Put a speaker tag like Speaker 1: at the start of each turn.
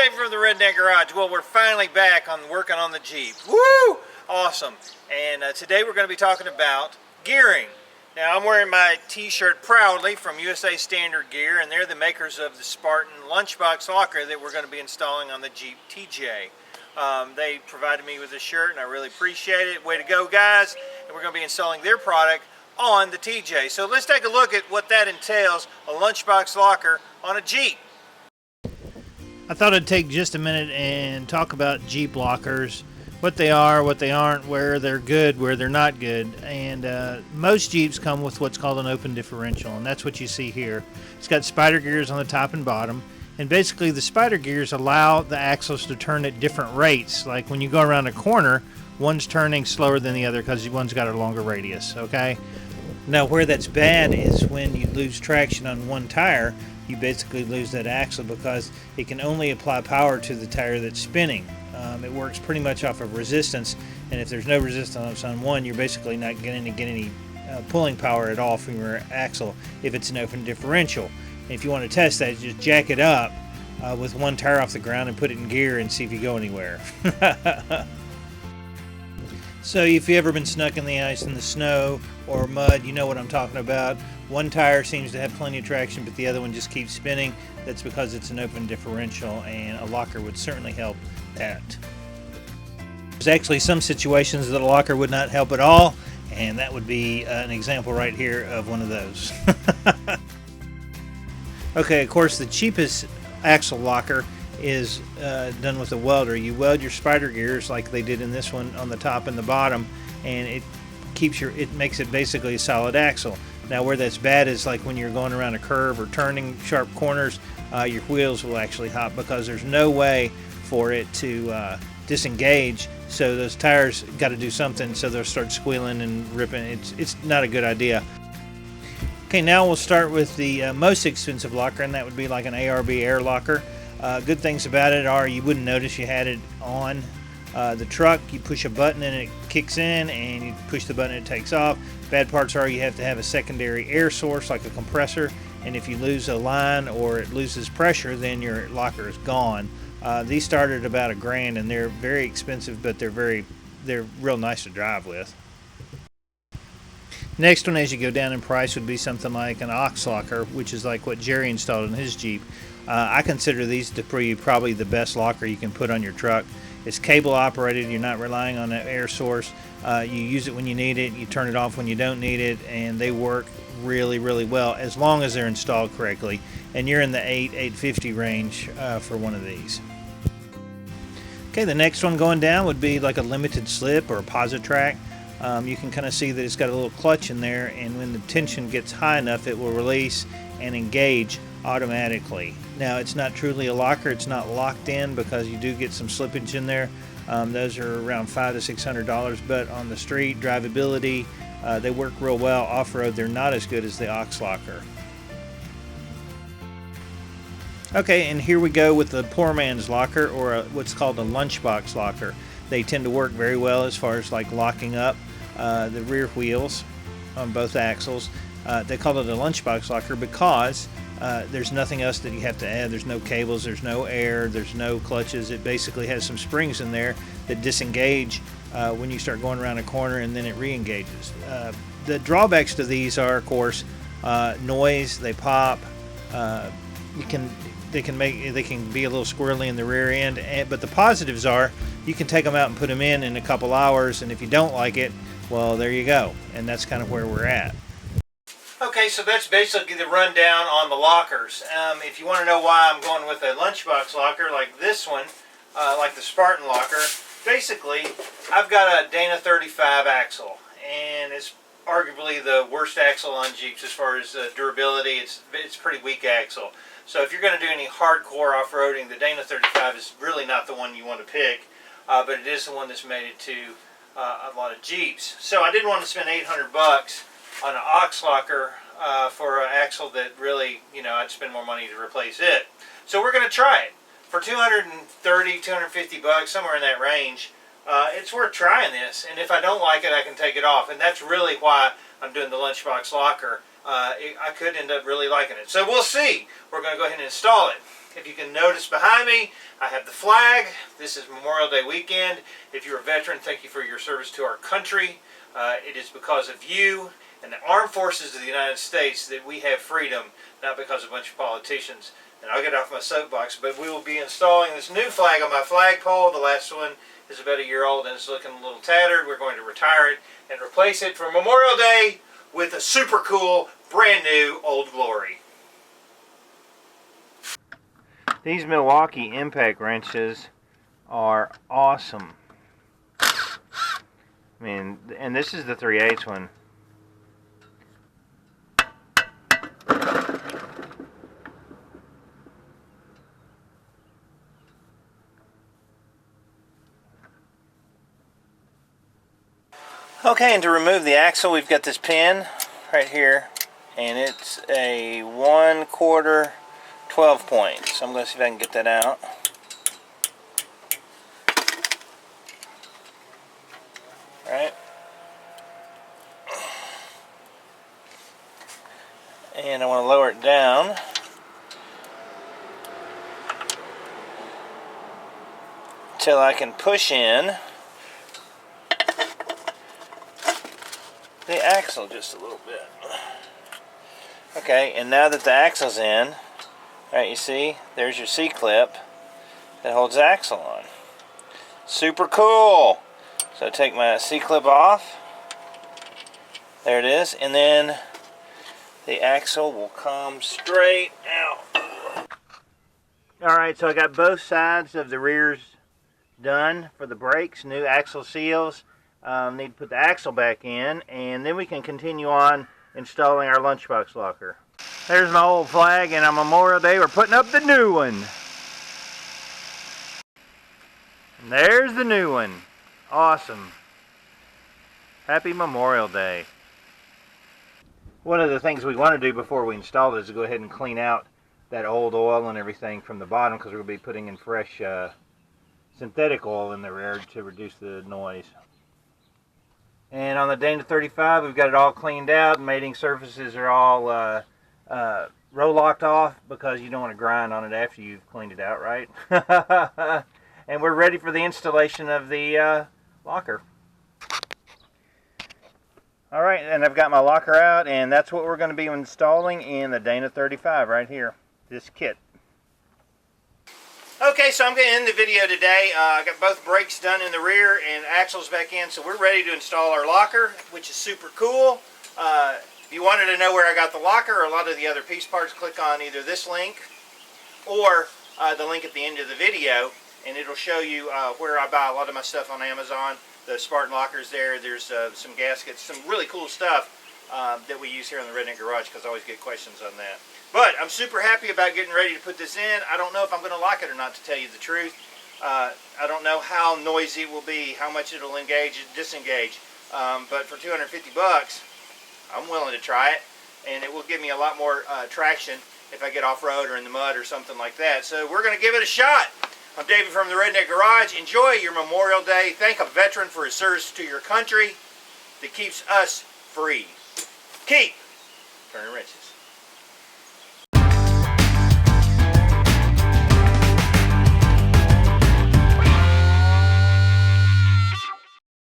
Speaker 1: Dave from the Redneck Garage. Well, we're finally back on working on the Jeep. Woo! Awesome. And today we're going to be talking about gearing. Now, I'm wearing my t-shirt proudly from USA Standard Gear, and they're the makers of the Spartan Lunchbox locker that we're going to be installing on the Jeep TJ. They provided me with this shirt, and I really appreciate it. Way to go, guys. And we're going to be installing their product on the TJ. So let's take a look at what that entails, a lunchbox locker on a Jeep. I thought I'd take just a minute and talk about Jeep lockers, what they are, what they aren't, where they're good, where they're not good. And most Jeeps come with what's called an open differential, and that's what you see here. It's got spider gears on the top and bottom, and basically the spider gears allow the axles to turn at different rates. Like when you go around a corner, one's turning slower than the other because one's got a longer radius, okay? Now where that's bad is when you lose traction on one tire, you basically lose that axle because it can only apply power to the tire that's spinning. It works pretty much off of resistance, and if there's no resistance on one, you're basically not going to get any pulling power at all from your axle if it's an open differential. And if you want to test that, just jack it up with one tire off the ground and put it in gear and see if you go anywhere. So if you've ever been snuck in the ice in the snow or mud, you know what I'm talking about. One tire seems to have plenty of traction, but the other one just keeps spinning. That's because it's an open differential, and a locker would certainly help that. There's actually some situations that a locker would not help at all, and that would be an example right here of one of those. Okay, of course, the cheapest axle locker is done with a welder. You weld your spider gears like they did in this one on the top and the bottom, and it makes it basically a solid axle. Now where that's bad is like when you're going around a curve or turning sharp corners, your wheels will actually hop because there's no way for it to disengage, so those tires got to do something, so they'll start squealing and ripping. It's not a good idea. Okay, now we'll start with the most expensive locker, and that would be like an ARB air locker. Good things about it are you wouldn't notice you had it on the truck. You push a button and it kicks in, and you push the button and it takes off. Bad parts are you have to have a secondary air source like a compressor, and if you lose a line or it loses pressure, then your locker is gone. These start at about $1,000, and they're very expensive, but they're real nice to drive with. Next one, as you go down in price, would be something like an aux locker, which is like what Jerry installed in his Jeep. I consider these to be probably the best locker you can put on your truck. It's cable operated. You're not relying on an air source. You use it when you need it. You turn it off when you don't need it, and they work really, really well as long as they're installed correctly. And you're in the $850 range for one of these. Okay, the next one going down would be like a limited slip or a Positrack. You can kind of see that it's got a little clutch in there, and when the tension gets high enough, it will release and engage automatically. Now, it's not truly a locker. It's not locked in because you do get some slippage in there. Those are around $500 to $600, but on the street, drivability, they work real well. Off-road, they're not as good as the aux locker. Okay, and here we go with the poor man's locker, or what's called a lunchbox locker. They tend to work very well as far as like locking up the rear wheels on both axles. They call it a lunchbox locker because there's nothing else that you have to add. There's no cables, there's no air, there's no clutches. It basically has some springs in there that disengage when you start going around a corner, and then it re-engages. The drawbacks to these are, of course, noise. They pop. They can be a little squirrely in the rear end, but the positives are you can take them out and put them in a couple hours, and if you don't like it, well, there you go. And that's kind of where we're at. Okay, so that's basically the rundown on the lockers. If you want to know why I'm going with a lunchbox locker like this one, like the Spartan locker, basically I've got a Dana 35 axle, and it's arguably the worst axle on Jeeps as far as durability. It's pretty weak axle. So if you're going to do any hardcore off-roading, the Dana 35 is really not the one you want to pick, but it is the one that's made it to a lot of Jeeps. So I didn't want to spend $800 on an aux locker for an axle that really, I'd spend more money to replace it. So we're going to try it. For $230, $250, somewhere in that range, it's worth trying this. And if I don't like it, I can take it off. And that's really why I'm doing the lunchbox locker. I could end up really liking it. So we'll see. We're going to go ahead and install it. If you can notice behind me, I have the flag. This is Memorial Day weekend. If you're a veteran, thank you for your service to our country. It is because of you and the armed forces of the United States that we have freedom, not because of a bunch of politicians. And I'll get off my soapbox, but we will be installing this new flag on my flagpole. The last one is about a year old and it's looking a little tattered. We're going to retire it and replace it for Memorial Day with a super cool, brand new Old Glory. These Milwaukee impact wrenches are awesome. I mean, and this is the 3/8 one. Okay, and to remove the axle, we've got this pin right here, and it's a 1/4 12 point. So I'm going to see if I can get that out. All right. And I want to lower it down. Till I can push in the axle just a little bit. Okay, and now that the axle's in, alright, you see, there's your C-clip that holds the axle on. Super cool! So I take my C-clip off. There it is, and then the axle will come straight out. Alright, so I got both sides of the rears done for the brakes, new axle seals. Need to put the axle back in, and then we can continue on installing our lunchbox locker. There's my old flag, and on Memorial Day we're putting up the new one. And there's the new one. Awesome. Happy Memorial Day. One of the things we want to do before we install it is to go ahead and clean out that old oil and everything from the bottom, because we'll be putting in fresh synthetic oil in the rear to reduce the noise. And on the Dana 35, we've got it all cleaned out. Mating surfaces are all row locked off because you don't want to grind on it after you've cleaned it out, right? And we're ready for the installation of the locker. All right, and I've got my locker out, and that's what we're going to be installing in the Dana 35 right here, this kit. Okay, so I'm going to end the video today. I got both brakes done in the rear and axles back in, so we're ready to install our locker, which is super cool. If you wanted to know where I got the locker or a lot of the other piece parts, click on either this link or the link at the end of the video, and it'll show you where I buy a lot of my stuff on Amazon. The Spartan lockers there, there's some gaskets, some really cool stuff that we use here in the Redneck Garage, because I always get questions on that. But I'm super happy about getting ready to put this in. I don't know if I'm going to like it or not, to tell you the truth. I don't know how noisy it will be, how much it'll engage and disengage. But for 250 bucks, I'm willing to try it. And it will give me a lot more traction if I get off-road or in the mud or something like that. So we're going to give it a shot. I'm David from the Redneck Garage. Enjoy your Memorial Day. Thank a veteran for his service to your country that keeps us free. Keep turning wrenches.